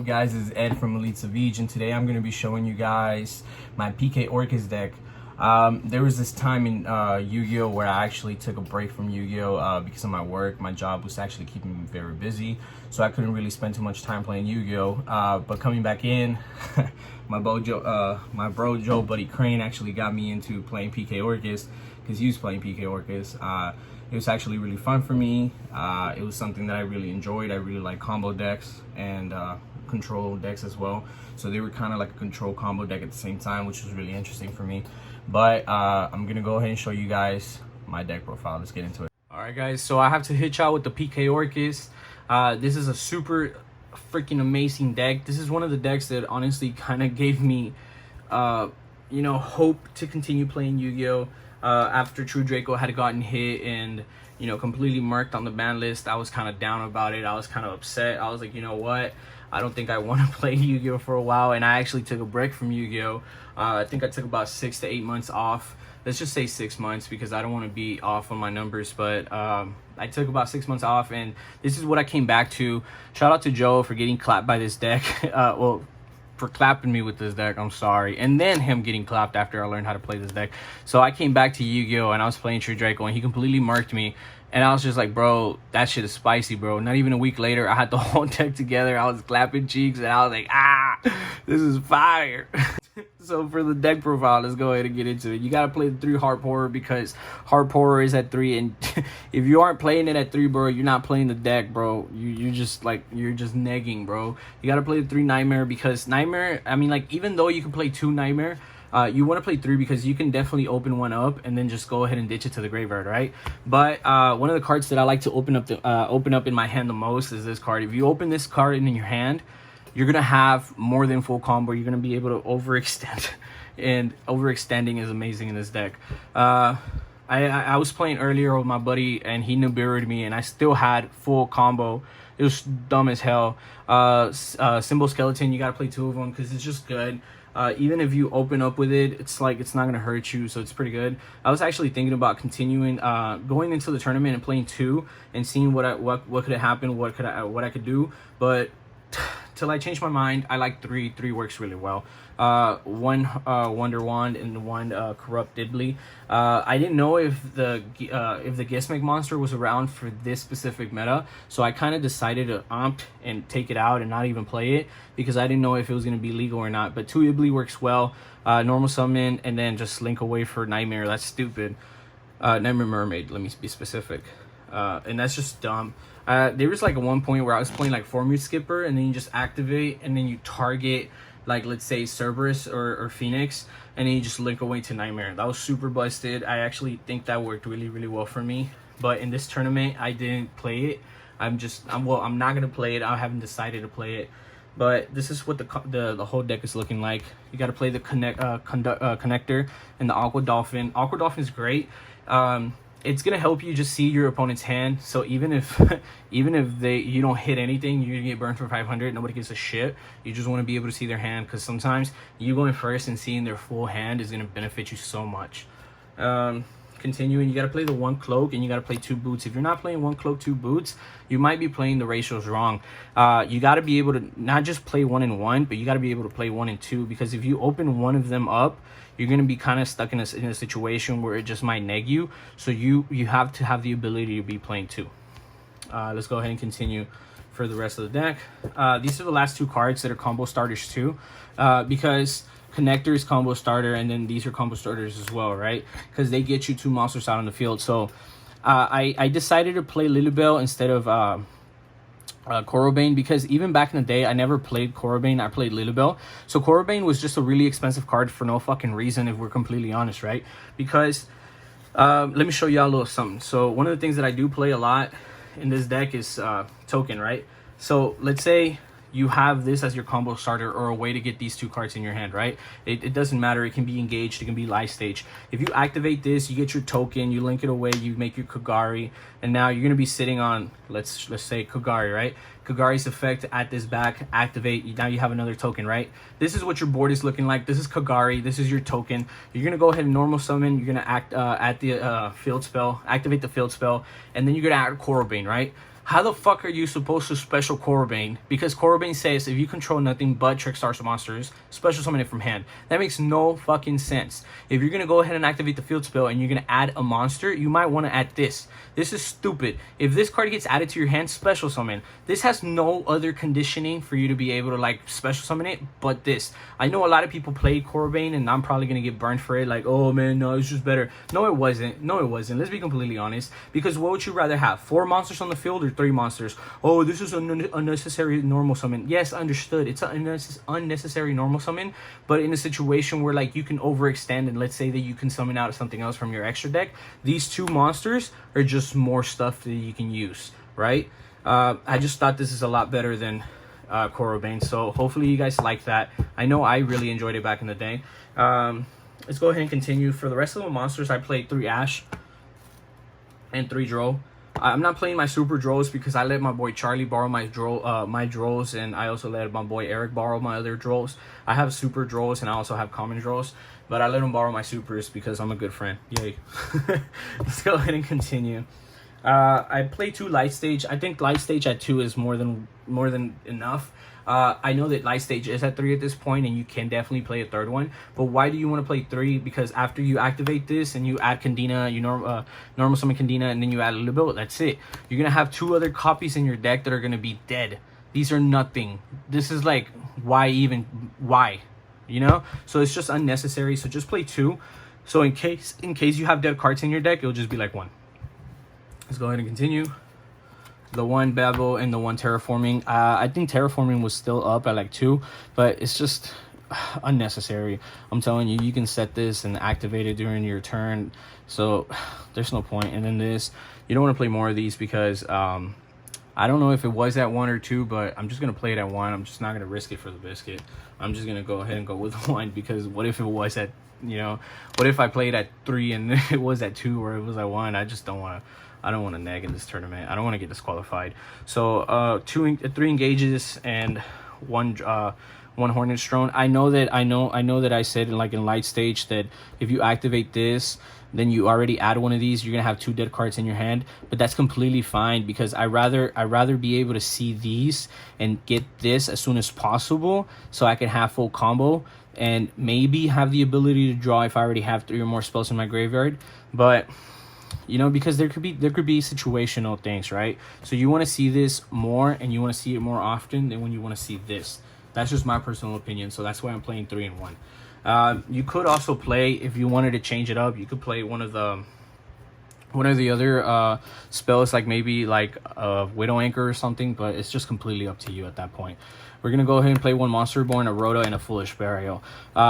up, guys? This is Ed from Elite Savij, and today I'm going to be showing you guys my PK Orcust deck. There was this time in YuGiOh where I actually took a break from YuGiOh because of my work. My job was actually keeping me very busy, so I couldn't really spend too much time playing YuGiOh. But coming back in, my bro Joe Buddy Crane actually got me into playing PK Orcust because he was playing PK Orcust. It was actually really fun for me. It was something that I really enjoyed. I really like combo decks and control decks as well. So they were kind of like a control combo deck at the same time, which was really interesting for me. But I'm gonna go ahead and show you guys my deck profile. Let's get into it. All right, guys. So I have to hit y'all with the PK Orcust. This is a super freaking amazing deck. This is one of the decks that honestly kind of gave me, hope to continue playing Yu-Gi-Oh! After True Draco had gotten hit and completely marked on the ban list, I was kind of down about it. I was kind of upset. I was like, you know what, I don't think I want to play Yu-Gi-Oh! For a while, and I actually took a break from Yu-Gi-Oh! I think I took about 6 to 8 months off. Let's just say 6 months because I don't want to be off on my numbers, but I took about 6 months off, and this is what I came back to. Shout out to Joe for getting clapped by this deck. For clapping me with this deck, I'm sorry, and then him getting clapped after I learned how to play this deck. So I came back to Yu-Gi-Oh! And I was playing True Draco, and he completely marked me, and I was just like, bro, that shit is spicy, bro. Not even a week later, I had the whole deck together. I was clapping cheeks, and I was like, this is fire. So for the deck profile, let's go ahead and get into it. You gotta play the 3 Harp Horror because Harp Horror is at 3, and if you aren't playing it at 3, bro, you're not playing the deck, bro. You're just negging, bro. You gotta play the 3 Nightmare because Nightmare, I mean, like, even though you can play 2 Nightmare, you want to play 3 because you can definitely open one up and then just go ahead and ditch it to the graveyard, right? But one of the cards that I like to open up in my hand the most is this card. If you open this card in your hand, you're gonna have more than full combo. You're gonna be able to overextend, and overextending is amazing in this deck. I was playing earlier with my buddy, and he Nibiru'd me, and I still had full combo. It was dumb as hell. Symbol Skeleton, you gotta play 2 of them because it's just good. Even if you open up with it, it's like it's not gonna hurt you, so it's pretty good. I was actually thinking about continuing, going into the tournament and playing 2 and seeing what could have happened, what I could do, but till I changed my mind, I like 3. 3 works really well. 1 Wonder Wand and 1 Corrupt Diddly. I didn't know if the Gizmek monster was around for this specific meta, so I kind of decided to opt and take it out and not even play it because I didn't know if it was going to be legal or not. But 2 Ibly works well. Normal summon and then just link away for Nightmare. That's stupid. Nightmare Mermaid, let me be specific. And that's just dumb. There was like at one point where I was playing like Formute Skipper, and then you just activate and then you target, like, let's say Cerberus or Phoenix, and then you just link away to Nightmare. That was super busted. I actually think that worked really, really well for me. But in this tournament, I didn't play it. I'm not gonna play it. I haven't decided to play it. But this is what the whole deck is looking like. You got to play the connector and the Aqua Dolphin. Aqua Dolphin is great. It's gonna help you just see your opponent's hand. So even if you don't hit anything, you're gonna get burned for 500. Nobody gives a shit. You just want to be able to see their hand, because sometimes you going first and seeing their full hand is gonna benefit you so much. Continuing, you got to play the 1 Cloak and you got to play 2 Boots. If you're not playing 1 Cloak, 2 Boots, you might be playing the ratios wrong. You got to be able to not just play 1 and 1, but you got to be able to play 1 and 2, because if you open one of them up, you're going to be kind of stuck in a situation where it just might neg you. So you have to have the ability to be playing 2. Let's go ahead and continue for the rest of the deck. These are the last 2 cards that are combo starters too, because Connector is combo starter, and then these are combo starters as well, right? Because they get you 2 monsters out on the field. So I decided to play Lilibel instead of Corobane, because even back in the day, I never played Corobane. I played Lilibel. So Corobane was just a really expensive card for no fucking reason, if we're completely honest, right? Because let me show y'all a little something. So one of the things that I do play a lot in this deck is token, right? So let's say you have this as your combo starter, or a way to get these 2 cards in your hand, right? It doesn't matter. It can be engaged. It can be life stage. If you activate this, you get your token, you link it away, you make your Kagari, and now you're going to be sitting on, let's say Kagari, right? Kagari's effect at this back, activate. Now you have another token, right? This is what your board is looking like. This is Kagari. This is your token. You're going to go ahead and normal summon. You're going to act at the field spell, activate the field spell, and then you're going to add Corobane, right? How the fuck are you supposed to special Corobane? Because Corobane says if you control nothing but TrickStar's monsters, special summon it from hand. That makes no fucking sense. If you're gonna go ahead and activate the field spell and you're gonna add a monster, you might want to add this. This is stupid. If this card gets added to your hand, special summon. This has no other conditioning for you to be able to like special summon it but this. I know a lot of people played Corobane and I'm probably gonna get burned for it. Like, oh man, no, it's just better. No, it wasn't. No, it wasn't. Let's be completely honest. Because what would you rather have? 4 monsters on the field or 3 monsters? Oh, this is an unnecessary normal summon. Yes, understood. It's an unnecessary normal summon, but in a situation where like you can overextend and let's say that you can summon out something else from your extra deck, these 2 monsters are just more stuff that you can use, right? I just thought this is a lot better than Corobane, so hopefully you guys like that. I know I really enjoyed it back in the day. Let's go ahead and continue. For the rest of the monsters, I played 3 Ash and 3 Drow. I'm not playing my super Drows because I let my boy Charlie borrow my Drows, and I also let my boy Eric borrow my other Drows. I have super Drows and I also have common Drows, but I let him borrow my supers because I'm a good friend. Yay. Let's go ahead and continue. I play 2 light stage. I think light stage at 2 is more than enough. I know that light stage is at 3 at this point, and you can definitely play a 3rd one. But why do you want to play 3? Because after you activate this and you add Kandina, you normal summon Kandina, and then you add a Libil, that's it. You're gonna have 2 other copies in your deck that are gonna be dead. These are nothing. This is like, why even? Why? You know? So it's just unnecessary. So just play 2. So in case you have dead cards in your deck, it'll just be like 1. Let's go ahead and continue. The 1 Babel and the 1 Terraforming. I think Terraforming was still up at like 2, but it's just unnecessary. I'm telling you, you can set this and activate it during your turn, so there's no point. And then this, you don't want to play more of these because I don't know if it was at 1 or 2, but I'm just gonna play it at 1. I'm just not gonna risk it for the biscuit. I'm just gonna go ahead and go with 1 because what if it was at, you know, what if I played at 3 and it was at 2 or it was at 1? I just don't want to. I don't want to nag in this tournament. I don't want to get disqualified. So 3 engages and 1 Hornet's Drone. I know that I said like in light stage that if you activate this, then you already add one of these, you're gonna have 2 dead cards in your hand. But that's completely fine because I rather be able to see these and get this as soon as possible so I can have full combo and maybe have the ability to draw if I already have 3 or more spells in my graveyard. But you know, because there could be situational things, right? So you want to see this more and you want to see it more often than when you want to see this. That's just my personal opinion, so that's why I'm playing 3 and 1. You could also play, if you wanted to change it up, you could play one of the other spells, like maybe like Widow Anchor or something, but it's just completely up to you at that point. We're going to go ahead and play 1 Monster Born, a Rhoda, and a Foolish Burial.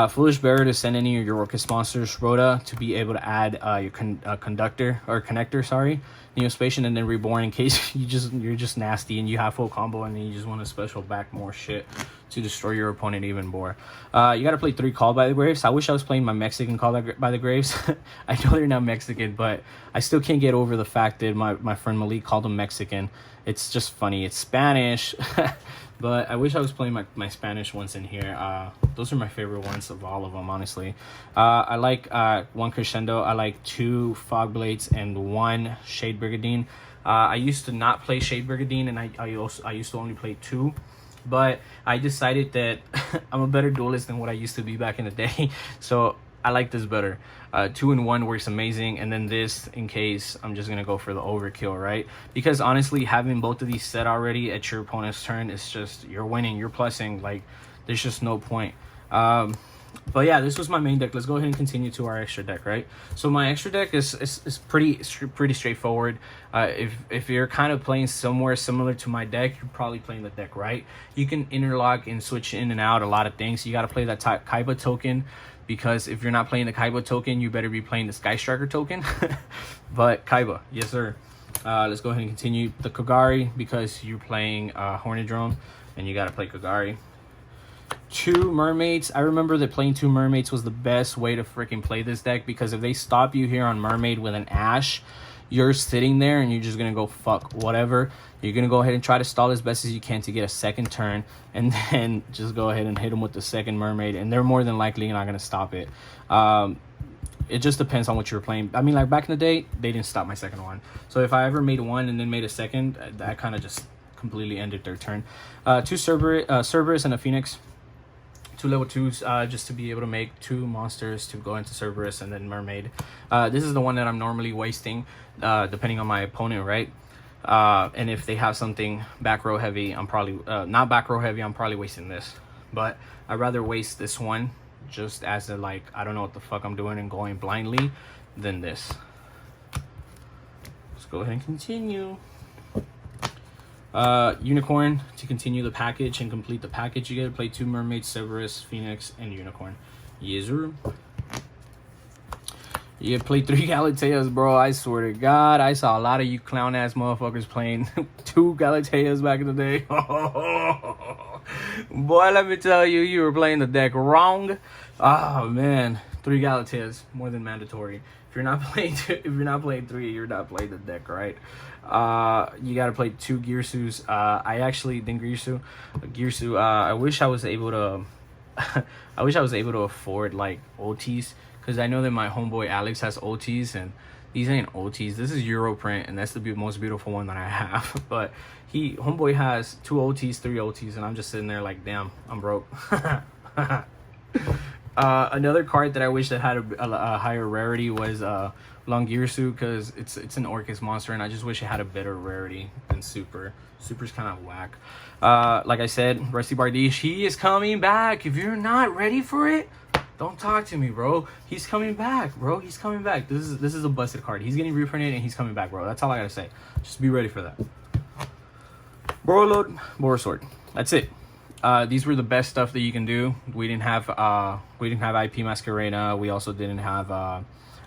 Foolish Burial to send any of your Orcust monsters. Rhoda to be able to add your connector, sorry, Neospatian, and then Reborn in case you're just nasty and you have full combo and then you just want to special back more shit to destroy your opponent even more. You got to play 3 Call by the Graves. I wish I was playing my Mexican Call by the Graves. I know they're not Mexican, but I still can't get over the fact that my friend Malik called them Mexican. It's just funny. It's Spanish. But I wish I was playing my Spanish ones in here. Those are my favorite ones of all of them, honestly. I like 1 Crescendo. I like 2 Fog Blades and 1 Shade Brigadine. I used to not play Shade Brigadine, and I used to only play 2. But I decided that I'm a better duelist than what I used to be back in the day. So I like this better. 2 and 1 works amazing, and then this in case I'm just gonna go for the overkill, right? Because honestly, having both of these set already at your opponent's turn is just, you're winning, you're plussing, like there's just no point. But yeah, this was my main deck. Let's go ahead and continue to our extra deck, right? So my extra deck is pretty straightforward. If you're kind of playing somewhere similar to my deck, you're probably playing the deck right. You can interlock and switch in and out a lot of things. You got to play that Kaiba token, because if you're not playing the Kaiba token, you better be playing the Sky Striker token. But Kaiba, yes sir. Let's go ahead and continue the Kogari, because you're playing Hornet Drone and you got to play Kogari. 2 Mermaids. I remember that playing 2 Mermaids was the best way to freaking play this deck, because if they stop you here on Mermaid with an Ash, you're sitting there and you're just gonna go fuck whatever. You're gonna go ahead and try to stall as best as you can to get a second turn, and then just go ahead and hit them with the second Mermaid, and they're more than likely not gonna stop it. It just depends on what you were playing. I mean, like back in the day, they didn't stop my second one. So if I ever made one and then made a second, that kind of just completely ended their turn. 2 Cerberus and a Phoenix. 2 level 2s, just to be able to make 2 monsters to go into Cerberus and then Mermaid. This is the one that I'm normally wasting, depending on my opponent, right? And if they have something back row heavy, I'm probably not back row heavy, I'm probably wasting this. But I'd rather waste this one just as a, like, I don't know what the fuck I'm doing and going blindly than this. Let's go ahead and continue. Unicorn, to continue the package and complete the package, you gotta play 2 Mermaids, Cerberus, Phoenix, and Unicorn. Yes, sir. You play 3 Galateas, bro. I swear to God, I saw a lot of you clown ass motherfuckers playing 2 Galateas back in the day. Boy, let me tell you, you were playing the deck wrong. Oh man, 3 Galateas, more than mandatory. If you're not playing 3, you're not playing the deck, right? You gotta play 2 Girsus. I actually think Girsu. I wish I was able to. I wish I was able to afford like OTs, because I know that my homeboy Alex has OTs, and these ain't OTs. This is Europrint, and that's the most beautiful one that I have. But homeboy has 2 OTs, 3 OTs, and I'm just sitting there like, damn, I'm broke. Another card that I wish that had a higher rarity was Longirsu, because it's an Orcust monster, and I just wish it had a better rarity than Super. Super's kind of whack. Like I said, Rusty Bardiche, he is coming back. If you're not ready for it, don't talk to me, bro. He's coming back, bro. He's coming back. This is a busted card. He's getting reprinted, and he's coming back, bro. That's all I gotta say. Just be ready for that. Borreload, Boresword. That's it. These were the best stuff that you can do. We didn't have IP Masquerena. We also didn't have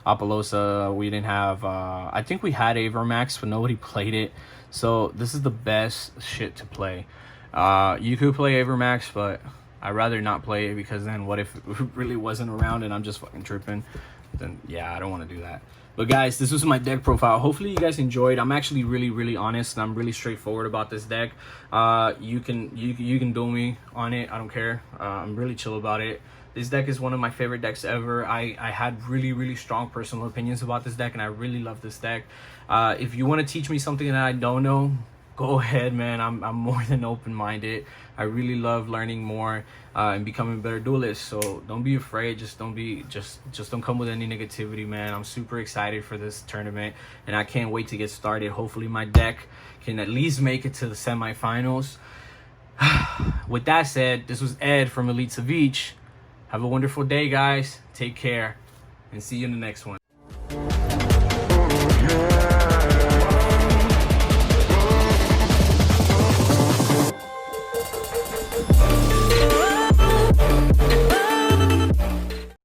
Apollosa. We didn't have I think we had Avermax, but nobody played it. So this is the best shit to play. You could play Avermax, but I'd rather not play it, because then what if it really wasn't around and I'm just fucking tripping? Then yeah, I don't want to do that. But guys, this was my deck profile. Hopefully you guys enjoyed. I'm actually really honest, and I'm really straightforward about this deck. You can duel me on it. I don't care. I'm really chill about it. This deck is one of my favorite decks ever. I had really strong personal opinions about this deck, and I really love this deck. If you want to teach me something that I don't know, go ahead, man. I'm more than open-minded. I really love learning more and becoming a better duelist. So don't be afraid. Just don't come with any negativity, man. I'm super excited for this tournament, and I can't wait to get started. Hopefully my deck can at least make it to the semifinals. With that said, this was Ed from Elite Savij. Have a wonderful day, guys. Take care, and see you in the next one.